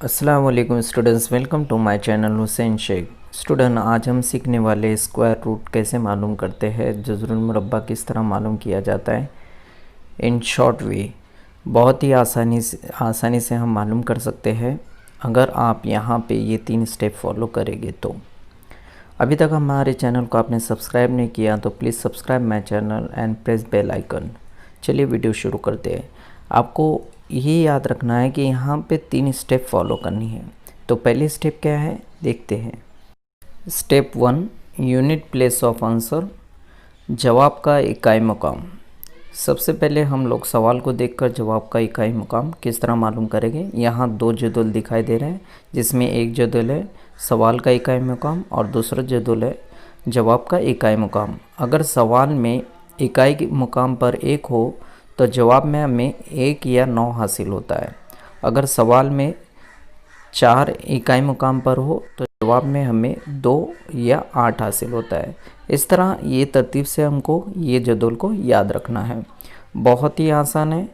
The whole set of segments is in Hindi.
अस्सलाम वालेकुम students, welcome to my channel Hussain Shaikh. Student, आज हम सीखने वाले स्क्वायर रूट कैसे मालूम करते हैं, जज़रुल मुरब्बा किस तरह मालूम किया जाता है इन शॉर्ट वे। बहुत ही आसानी से हम मालूम कर सकते हैं अगर आप यहाँ पे ये 3 स्टेप फॉलो करेंगे तो। अभी तक हमारे चैनल को आपने सब्सक्राइब नहीं किया तो please subscribe my channel and press bell icon. चलिए वीडियो शुरू करते हैं। आपको ये याद रखना है कि यहाँ पे 3 स्टेप फॉलो करनी है। तो पहली स्टेप क्या है देखते हैं। Step 1, unit place of answer, जवाब का इकाई मुकाम। सबसे पहले हम लोग सवाल को देखकर जवाब का इकाई मुकाम किस तरह मालूम करेंगे। यहाँ 2 जदुल दिखाई दे रहे हैं, जिसमें एक जदुल है सवाल का इकाई मुकाम और दूसरा जदुल है जवाब का इकाई मुकाम। अगर सवाल में इकाई मुकाम पर 1 हो तो जवाब में हमें 1 या 9 हासिल होता है। अगर सवाल में 4 इकाई मुकाम पर हो तो जवाब में हमें 2 या 8 हासिल होता है। इस तरह ये तरतीब से हमको ये जदुल को याद रखना है। बहुत ही आसान है।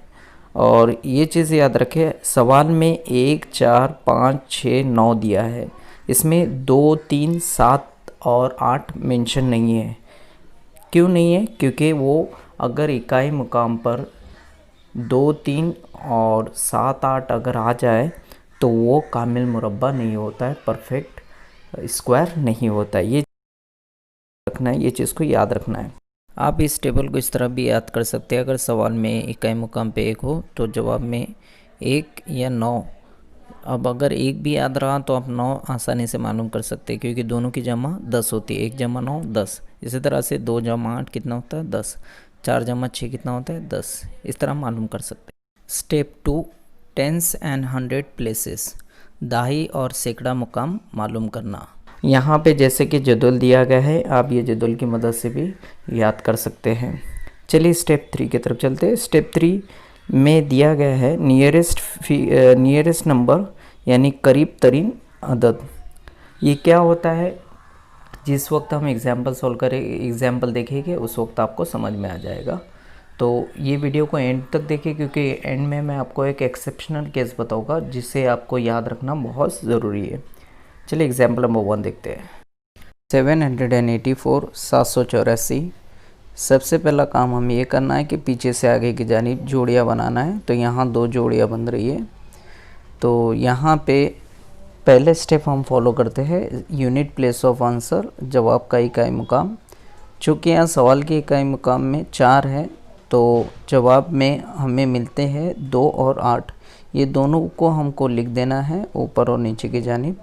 और ये चीज़ याद रखें, सवाल में 1, 4, 5, 6, 9 दिया है। इसमें 2, 3, 7 और 8 मेंशन नहीं है। क्यों नहीं है? क्योंकि वो अगर इकाई मुकाम पर 2, 3 और 7, 8 अगर आ जाए तो वो कामिल मुरब्बा नहीं होता है, परफेक्ट स्क्वायर नहीं होता है। ये रखना है, ये चीज़ को याद रखना है। आप इस टेबल को इस तरह भी याद कर सकते हैं। अगर सवाल में इकाई मुकाम पे 1 हो तो जवाब में 1 या 9। अब अगर 1 भी याद रहा तो आप 9 आसानी से मालूम कर सकते हैं, क्योंकि दोनों की जमा 10 होती है। 1 जमा 9 10। इसी तरह से 2 जमा 8 कितना होता है 10। 4 जमा 6 कितना होता है 10। इस तरह मालूम कर सकते हैं। Step 2, tens and hundred places, दहाई और सैकड़ा मुकाम मालूम करना। यहाँ पे जैसे कि जदुल दिया गया है, आप ये जदुल की मदद से भी याद कर सकते हैं। चलिए स्टेप 3 की तरफ चलते हैं। स्टेप 3 में दिया गया है नियरेस्ट नंबर, यानी करीब तरीन अदद। ये क्या होता है? जिस वक्त हम एग्जाम्पल देखेंगे उस वक्त आपको समझ में आ जाएगा। तो ये वीडियो को एंड तक देखिए, क्योंकि एंड में मैं आपको एक एक्सेप्शनल केस बताऊंगा जिसे आपको याद रखना बहुत ज़रूरी है। चलिए एग्जाम्पल नंबर 1 देखते हैं। 784 784। सबसे पहला काम हमें ये करना है कि पीछे से आगे की जानिब जोड़ियाँ बनाना है। तो यहाँ 2 जोड़ियाँ बन रही है। तो यहाँ पे पहले स्टेप हम फॉलो करते हैं, यूनिट प्लेस ऑफ आंसर, जवाब का इकाई मुकाम। चूँकि यहाँ सवाल के इकाई मुकाम में 4 है तो जवाब में हमें मिलते हैं 2 और 8। ये दोनों को हमको लिख देना है ऊपर और नीचे की जानिब।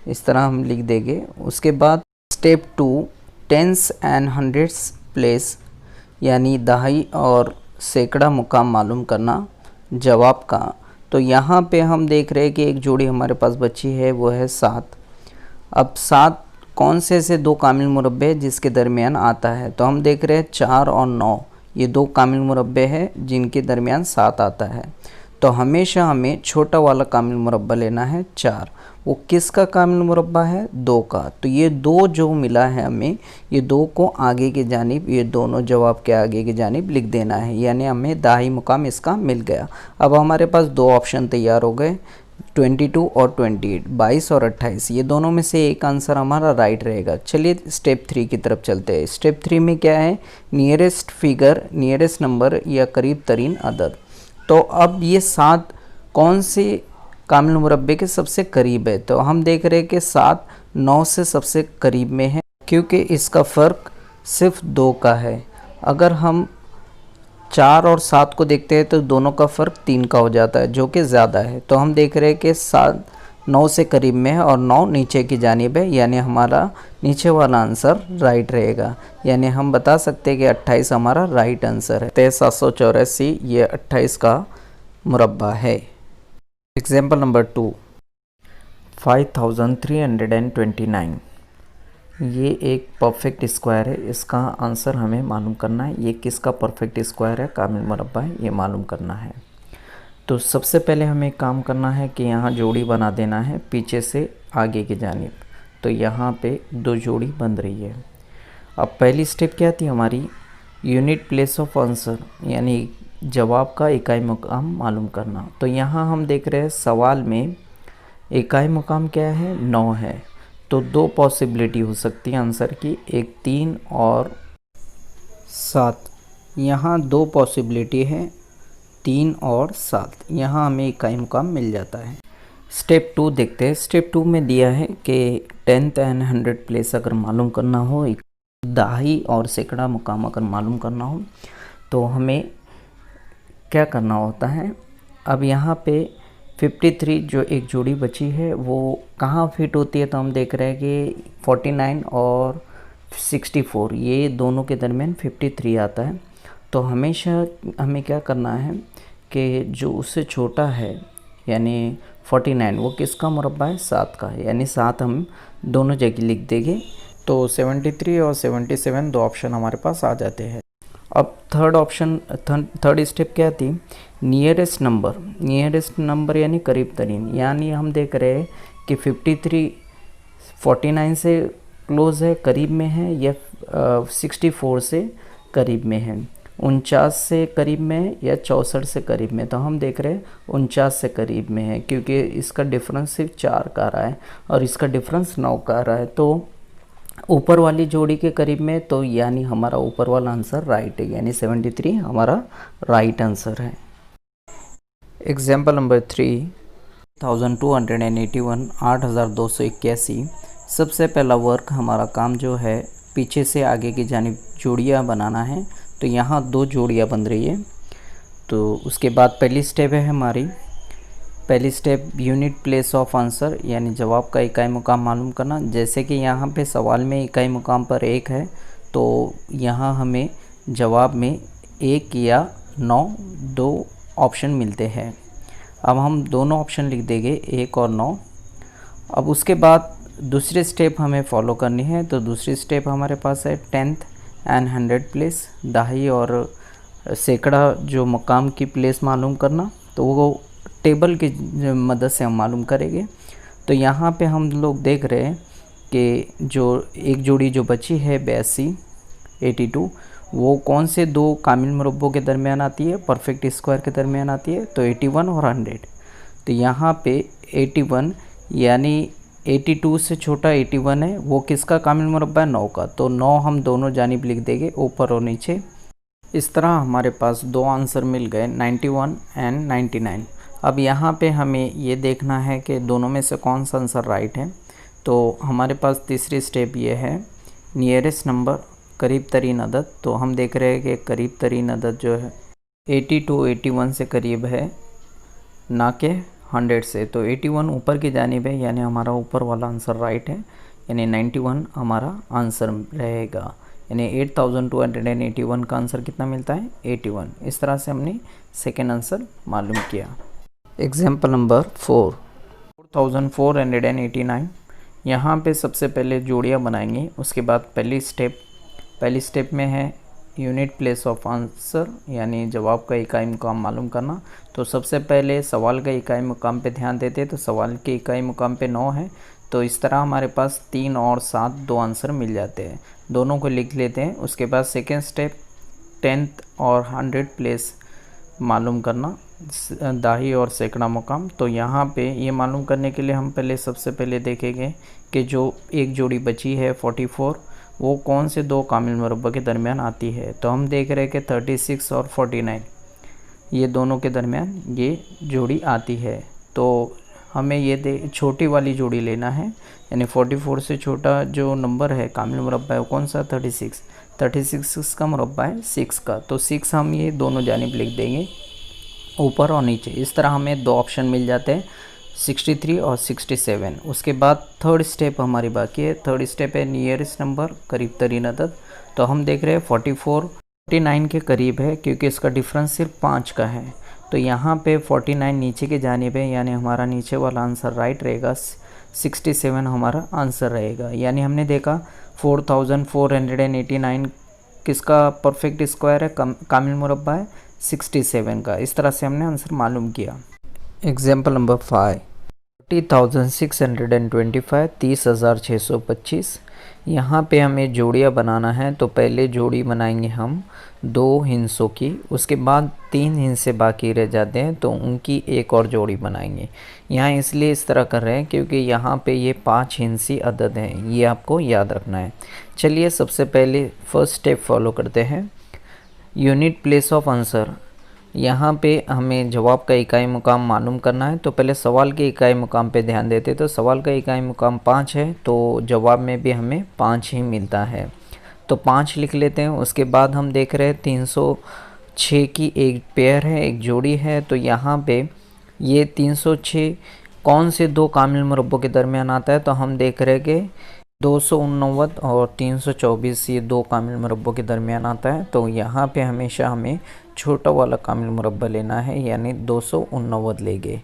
इस तरह हम लिख देंगे। उसके बाद step 2, tens and hundreds place, यानी दहाई और सैकड़ा मुकाम मालूम करना जवाब का। तो यहाँ पे हम देख रहे हैं कि एक जोड़ी हमारे पास बची है, वो है 7। अब 7 कौन से 2 कामिल मुरब्बे जिसके दरमियान आता है? तो हम देख रहे हैं 4 और 9, ये 2 कामिल मुरब्बे हैं जिनके दरमियान 7 आता है। तो हमेशा हमें छोटा वाला कामिल मुरब्बा लेना है 4। वो किसका कामिल मुरब्बा है? 2 का। तो ये 2 जो मिला है हमें, ये 2 को आगे की जानिब, ये दोनों जवाब के आगे की जानिब लिख देना है, यानी हमें दाही मुकाम इसका मिल गया। अब हमारे पास 2 ऑप्शन तैयार हो गए, 22 और 28, 22 और 28। ये दोनों में से एक आंसर हमारा राइट रहेगा। चलिए स्टेप 3 की तरफ चलते हैं। स्टेप 3 में क्या है? नियरेस्ट फिगर, नियरेस्ट नंबर या करीब तरीन अदद। तो अब ये 7 कौन से कामिल मुरब्बे के सबसे करीब है? तो हम देख रहे हैं कि 7 9 से सबसे करीब में है, क्योंकि इसका फ़र्क सिर्फ 2 का है। अगर हम 4 और 7 को देखते हैं तो दोनों का फ़र्क 3 का हो जाता है, जो कि ज़्यादा है। तो हम देख रहे हैं कि 7 9 से करीब में है और 9 नीचे की जानिब है, यानी हमारा नीचे वाला आंसर राइट रहेगा। यानी हम बता सकते हैं कि 28 हमारा राइट आंसर है। 784 ये 28 का मुरब्बा है। Example number 2, 5329। ये एक परफेक्ट स्क्वायर है, इसका आंसर हमें मालूम करना है। ये किसका परफेक्ट स्क्वायर है, कामिल मुरब्बा है, ये मालूम करना है। तो सबसे पहले हमें काम करना है कि यहाँ जोड़ी बना देना है पीछे से आगे की जानिब। तो यहाँ पे 2 जोड़ी बन रही है। अब पहली स्टेप क्या थी हमारी? यूनिट प्लेस ऑफ आंसर, यानी जवाब का इकाई मुकाम मालूम करना। तो यहाँ हम देख रहे हैं सवाल में इकाई मुकाम क्या है, 9 है। तो दो पॉसिबिलिटी हो सकती है आंसर की, एक 3 और 7। यहाँ दो पॉसिबिलिटी है, 3 और 7। यहाँ हमें इकाई मुकाम मिल जाता है। स्टेप 2 देखते हैं। स्टेप 2 में दिया है कि 10th एंड 100 प्लेस अगर मालूम करना हो, दहाई और सैकड़ा मुकाम अगर मालूम करना हो, तो हमें क्या करना होता है। अब यहाँ पे 53 जो एक जोड़ी बची है वो कहाँ फिट होती है, तो हम देख रहे हैं कि 49 और 64 ये दोनों के दरमियान 53 आता है। तो हमेशा हमें क्या करना है कि जो उससे छोटा है यानी 49 वो किसका मुरब्बा है, 7 का, यानी 7 हम दोनों जगह लिख देंगे। तो 73 और 77 दो ऑप्शन हमारे पास आ जाते हैं। अब थर्ड स्टेप क्या थी, नियरेस्ट नंबर यानी करीब तरीन। यानी हम देख रहे हैं कि 53 49 से क्लोज है, करीब में है, या 64 से करीब में है, 49 से करीब में है, या 64 से करीब में। तो हम देख रहे हैं 49 से करीब में है, क्योंकि इसका डिफरेंस सिर्फ 4 का आ रहा है और इसका डिफरेंस 9 का आ रहा है। तो ऊपर वाली जोड़ी के करीब में, तो यानी हमारा ऊपर वाला आंसर राइट है, यानी 73 हमारा राइट आंसर है। Example number 3, 1281 8281। सबसे पहला वर्क हमारा काम जो है पीछे से आगे की जानिब जोड़ियाँ बनाना है। तो यहाँ 2 जोड़ियाँ बन रही है। तो उसके बाद पहली स्टेप है हमारी, पहली step unit place of answer यानी जवाब का इकाई मुकाम मालूम करना। जैसे कि यहाँ पे सवाल में इकाई मुकाम पर 1 है, तो यहाँ हमें जवाब में 1 या 9 दो ऑप्शन मिलते हैं। अब हम दोनों ऑप्शन लिख देंगे, 1 और 9। अब उसके बाद दूसरी स्टेप हमें फॉलो करनी है। तो दूसरी स्टेप हमारे पास है 10th एंड 100 प्लेस, दहाई और सैकड़ा जो मुकाम की प्लेस मालूम करना। तो वो टेबल की मदद से हम मालूम करेंगे। तो यहाँ पे हम लोग देख रहे हैं कि जो एक जोड़ी जो बची है 82 वो कौन से दो कामिल मुरब्बों के दरमियान आती है, परफेक्ट स्क्वायर के दरमियान आती है। तो 81 और 100। तो यहाँ पे 81 यानी 82 से छोटा 81 है, वो किसका कामिल मुरब्बा है, 9 का। तो 9 हम दोनों जानिब लिख देंगे, ऊपर और नीचे। इस तरह हमारे पास दो आंसर मिल गए, 91 एंड 99। अब यहाँ पे हमें ये देखना है कि दोनों में से कौन सा आंसर राइट है। तो हमारे पास तीसरी स्टेप ये है, नियरेस्ट नंबर करीब तरीन अदद। तो हम देख रहे हैं कि करीब तरीन अदद जो है 80 to 81 से करीब है, ना कि 100 से। तो 81 ऊपर की जानिब है, यानी हमारा ऊपर वाला आंसर राइट है, यानी 91 हमारा आंसर रहेगा। यानी 8281 का आंसर कितना मिलता है, 81। इस तरह से हमने सेकेंड आंसर मालूम किया। Example number 4, 4489। यहाँ पे सबसे पहले जोड़ियाँ बनाएंगे। उसके बाद पहली स्टेप में है यूनिट प्लेस ऑफ आंसर यानी जवाब का इकाई मुकाम मालूम करना। तो सबसे पहले सवाल का इकाई मुकाम पे ध्यान देते हैं। तो सवाल के इकाई मुकाम पे 9 है। तो इस तरह हमारे पास 3 और 7 दो आंसर मिल जाते हैं, दोनों को लिख लेते हैं। उसके बाद सेकेंड स्टेप 10th और 100 प्लेस मालूम करना, दाही और सैकड़ा मुकाम। तो यहाँ पे ये मालूम करने के लिए हम सबसे पहले देखेंगे कि जो एक जोड़ी बची है 44 वो कौन से दो कामिल मुरब्बा के दरमियान आती है। तो हम देख रहे हैं कि 36 और 49 ये दोनों के दरमियान ये जोड़ी आती है। तो हमें ये छोटी वाली जोड़ी लेना है, यानी 44 से छोटा जो नंबर है कामिल मुरब्बा है वो कौन सा, 36 का मुरब्बा है 6 का। तो 6 हम ये दोनों जानिब लिख देंगे, ऊपर और नीचे। इस तरह हमें दो ऑप्शन मिल जाते हैं, 63 और 67। उसके बाद थर्ड स्टेप हमारी बाकी है। थर्ड स्टेप है नियरेस्ट नंबर करीब तरीन अदद। तो हम देख रहे हैं 44 49 के करीब है, क्योंकि इसका डिफरेंस सिर्फ 5 का है। तो यहाँ पे 49 नीचे की जानिब है, यानी हमारा नीचे वाला आंसर राइट रहेगा। 67 हमारा आंसर रहेगा। यानी हमने देखा 4489 किसका परफेक्ट स्क्वायर है, कामिल मुरब्बा है 67 का। इस तरह से हमने आंसर मालूम किया। Example number 5, 30,625 30,625। यहाँ पे हमें जोड़ियाँ बनाना है, तो पहले जोड़ी बनाएंगे हम 2 हिस्सों की, उसके बाद 3 हिस्से बाकी रह जाते हैं तो उनकी एक और जोड़ी बनाएंगे। यहाँ इसलिए इस तरह कर रहे हैं क्योंकि यहाँ पे ये 5 हिस्सी अदद हैं, ये आपको याद रखना है। चलिए सबसे पहले फर्स्ट स्टेप फॉलो करते हैं। यूनिट प्लेस ऑफ आंसर, यहाँ पे हमें जवाब का इकाई मुकाम मालूम करना है, तो पहले सवाल के इकाई मुकाम पे ध्यान देते। तो सवाल का इकाई मुकाम 5 है, तो जवाब में भी हमें 5 ही मिलता है, तो 5 लिख लेते हैं। उसके बाद हम देख रहे हैं 306 की एक पेयर है, एक जोड़ी है, तो यहाँ पे ये 306 कौन से दो कामिल मुरब्बों के दरमियान आता है, तो हम देख रहे हैं कि 289 और 324 ये दो कामिल मुरब्बों के दरमियान आता है। तो यहाँ पे हमेशा हमें छोटा वाला कामिल मुरब्बा लेना है, यानी 289 लेंगे।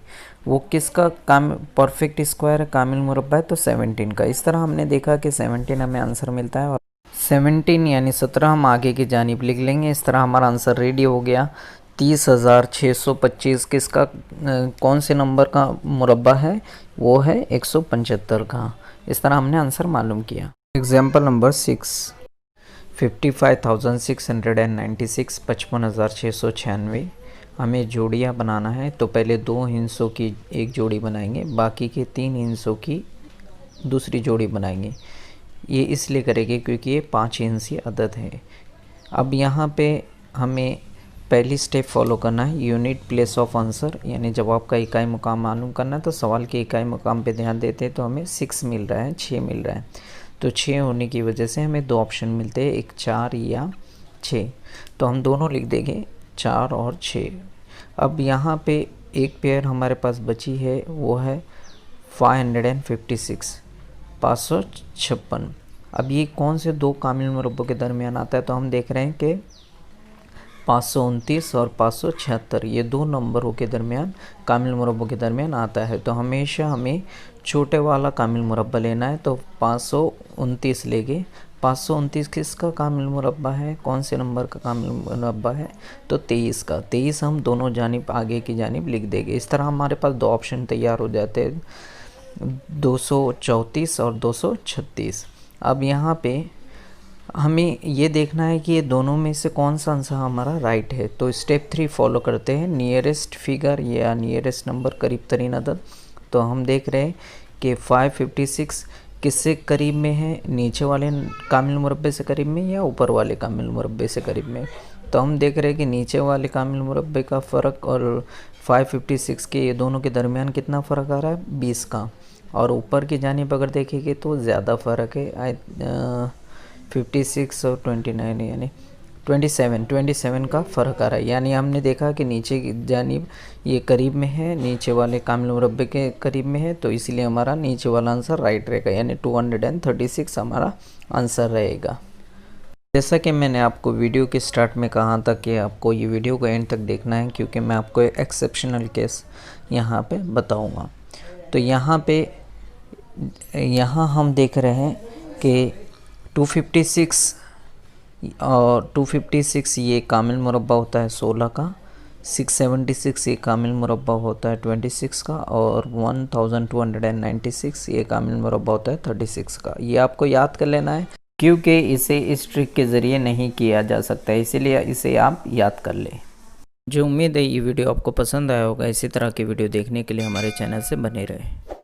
वो किसका परफेक्ट स्क्वायर कामिल मुरब्बा है, तो 17 का। इस तरह हमने देखा कि 17 हमें आंसर मिलता है, और 17 यानी 17 हम आगे की जानिब लिख लेंगे। इस तरह हमारा आंसर रेडी हो गया। 30,625 किसका कौन से नंबर का मुरब्बा है, वो है 175 का। इस तरह हमने आंसर मालूम किया। एग्जाम्पल नंबर 6, 55,696 55,696 हमें जोड़ियाँ बनाना है, तो पहले 2 हिस्सों की एक जोड़ी बनाएंगे, बाकी के 3 हिस्सों की दूसरी जोड़ी बनाएंगे। ये इसलिए करेंगे क्योंकि ये 5 हिस्सी अदद है। अब यहाँ पे हमें पहली स्टेप फॉलो करना है, यूनिट प्लेस ऑफ आंसर, यानी जवाब का इकाई मुकाम मालूम करना है। तो सवाल के इकाई मुकाम पे ध्यान देते हैं, तो हमें 6 मिल रहा है, 6 मिल रहा है। तो 6 होने की वजह से हमें 2 ऑप्शन मिलते हैं, एक 4 या 6, तो हम दोनों लिख देंगे 4 और 6। अब यहाँ पे एक पेयर हमारे पास बची है, वो है 556 556। अब ये कौन से दो कामिल मुरब्बों के दरमियान आता है, तो हम देख रहे हैं कि 529 और 576 ये दो नंबरों के दरमियान कामिल मुरब्बों के दरमियान आता है। तो हमेशा हमें छोटे वाला कामिल मुरब्बा लेना है, तो 529 लेंगे। 529 किसका कामिल मुरब्बा है, कौन से नंबर का कामिल मुरब्बा है, तो 23 का। 23 हम दोनों जानिब आगे की जानिब लिख देंगे। इस तरह हमारे पास 2 ऑप्शन तैयार हो जाते हैं, 234 और 236। अब यहाँ पे हमें ये देखना है कि ये दोनों में से कौन सा आंसर हमारा राइट है। तो स्टेप 3 फॉलो करते हैं, नियरेस्ट फिगर या नियरेस्ट नंबर, करीब तरीन अदद। तो हम देख रहे हैं कि 556 किससे करीब में है, नीचे वाले कामिल मुरब्बे से करीब में या ऊपर वाले कामिल मुरब्बे से करीब में। तो हम देख रहे हैं कि नीचे वाले कामिल मुरब्बे का फ़र्क और 556 के ये दोनों के दरमियान कितना फ़र्क आ रहा है, 20 का। और ऊपर की जानिब अगर देखेंगे तो ज़्यादा फ़र्क है, 56 और 29 यानी 27 का फ़र्क आ रहा है। यानी हमने देखा कि नीचे की जानिब ये करीब में है, नीचे वाले कामिल मुरब्बे के करीब में है, तो इसलिए हमारा नीचे वाला आंसर राइट रहेगा, यानी 236 हमारा आंसर रहेगा। जैसा कि मैंने आपको वीडियो के स्टार्ट में कहा था कि आपको ये वीडियो को एंड तक देखना है, क्योंकि मैं आपको एक एक्सेप्शनल केस यहाँ पे बताऊँगा। तो यहाँ हम देख रहे हैं कि 256 और 256 ये कामिल मुरब्बा होता है 16 का, 676 ये कामिल मुरब्बा होता है 26 का, और 1296 ये कामिल मुरब्बा होता है 36 का। ये आपको याद कर लेना है, क्योंकि इसे इस ट्रिक के ज़रिए नहीं किया जा सकता, इसीलिए इसे आप याद कर लें। जो उम्मीद है ये वीडियो आपको पसंद आया होगा। इसी तरह की वीडियो देखने के लिए हमारे चैनल से बने रहें।